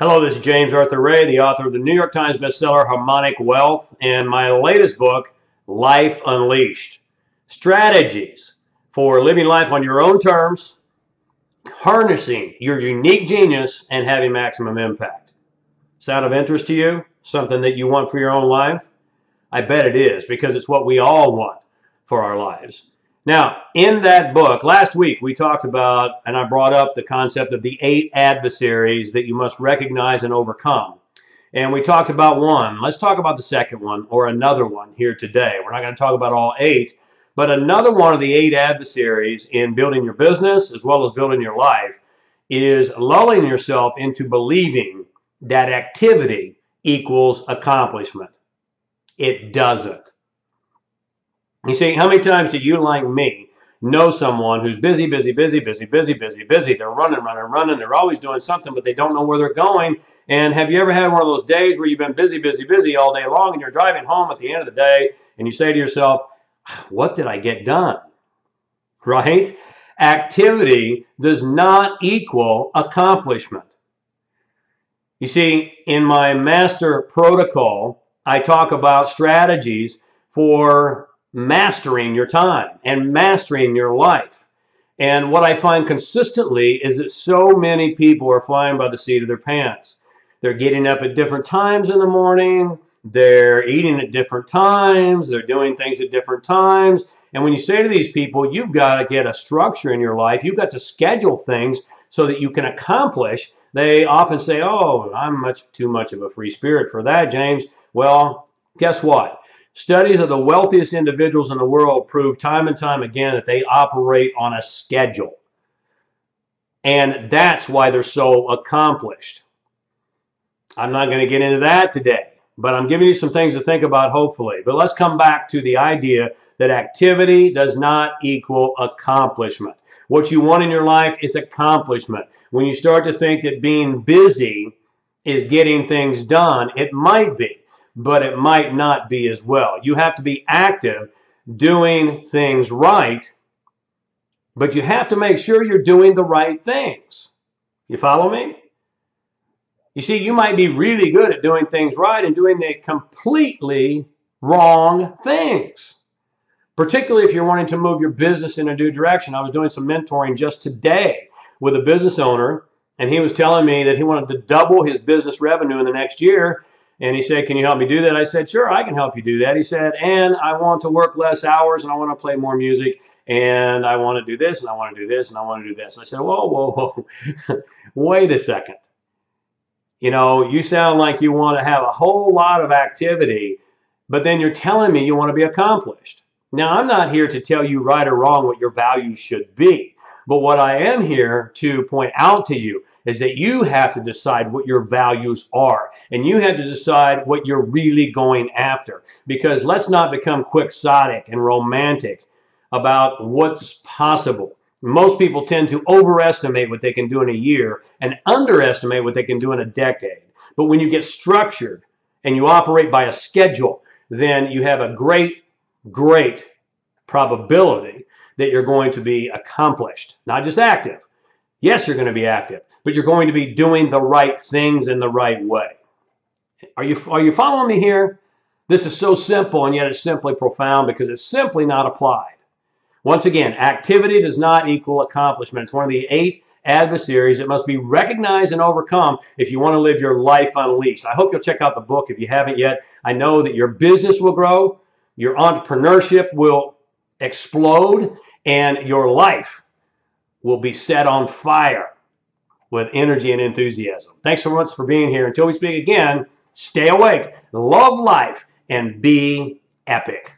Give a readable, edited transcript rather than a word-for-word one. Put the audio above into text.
Hello, this is James Arthur Ray, the author of the New York Times bestseller Harmonic Wealth, and my latest book, Life Unleashed. Strategies for living life on your own terms, harnessing your unique genius, and having maximum impact. Sound of interest to you? Something that you want for your own life? I bet it is, because it's what we all want for our lives. Now, in that book, last week we talked about, and I brought up the concept of the 8 adversaries that you must recognize and overcome. And we talked about one. Let's talk about the second one, or another one here today. We're not going to talk about all 8, but another one of the 8 adversaries in building your business as well as building your life is lulling yourself into believing that activity equals accomplishment. It doesn't. You see, how many times do you, like me, know someone who's busy? They're running. They're always doing something, but they don't know where they're going. And have you ever had one of those days where you've been busy all day long, and you're driving home at the end of the day, and you say to yourself, what did I get done? Right? Activity does not equal accomplishment. You see, in my master protocol, I talk about strategies for mastering your time and mastering your life. And what I find consistently is that so many people are flying by the seat of their pants. They're getting up at different times in the morning. They're eating at different times. They're doing things at different times. And when you say to these people, you've got to get a structure in your life, you've got to schedule things so that you can accomplish, they often say, oh, I'm too much of a free spirit for that, James. Well, guess what? Studies of the wealthiest individuals in the world prove time and time again that they operate on a schedule. And that's why they're so accomplished. I'm not going to get into that today, but I'm giving you some things to think about, hopefully. But let's come back to the idea that activity does not equal accomplishment. What you want in your life is accomplishment. When you start to think that being busy is getting things done, it might be, but it might not be as well. You have to be active, doing things right, but you have to make sure you're doing the right things. You follow me? You see, you might be really good at doing things right and doing the completely wrong things, particularly if you're wanting to move your business in a new direction. I was doing some mentoring just today with a business owner, and he was telling me that he wanted to double his business revenue in the next year. And he said, can you help me do that? I said, sure, I can help you do that. He said, and I want to work less hours, and I want to play more music, and I want to do this, and I want to do this, and I want to do this. I said, whoa. Wait a second. You know, you sound like you want to have a whole lot of activity, but then you're telling me you want to be accomplished. Now, I'm not here to tell you right or wrong what your values should be. But what I am here to point out to you is that you have to decide what your values are. And you have to decide what you're really going after. Because let's not become quixotic and romantic about what's possible. Most people tend to overestimate what they can do in a year and underestimate what they can do in a decade. But when you get structured and you operate by a schedule, then you have a great probability that you're going to be accomplished, not just active. Yes, you're going to be active, but you're going to be doing the right things in the right way. Are you following me here? This is so simple, and yet it's simply profound because it's simply not applied. Once again, activity does not equal accomplishment. It's one of the 8 adversaries that must be recognized and overcome if you want to live your life unleashed. I hope you'll check out the book if you haven't yet. I know that your business will grow, your entrepreneurship will explode, and your life will be set on fire with energy and enthusiasm. Thanks so much for being here. Until we speak again, stay awake, love life, and be epic.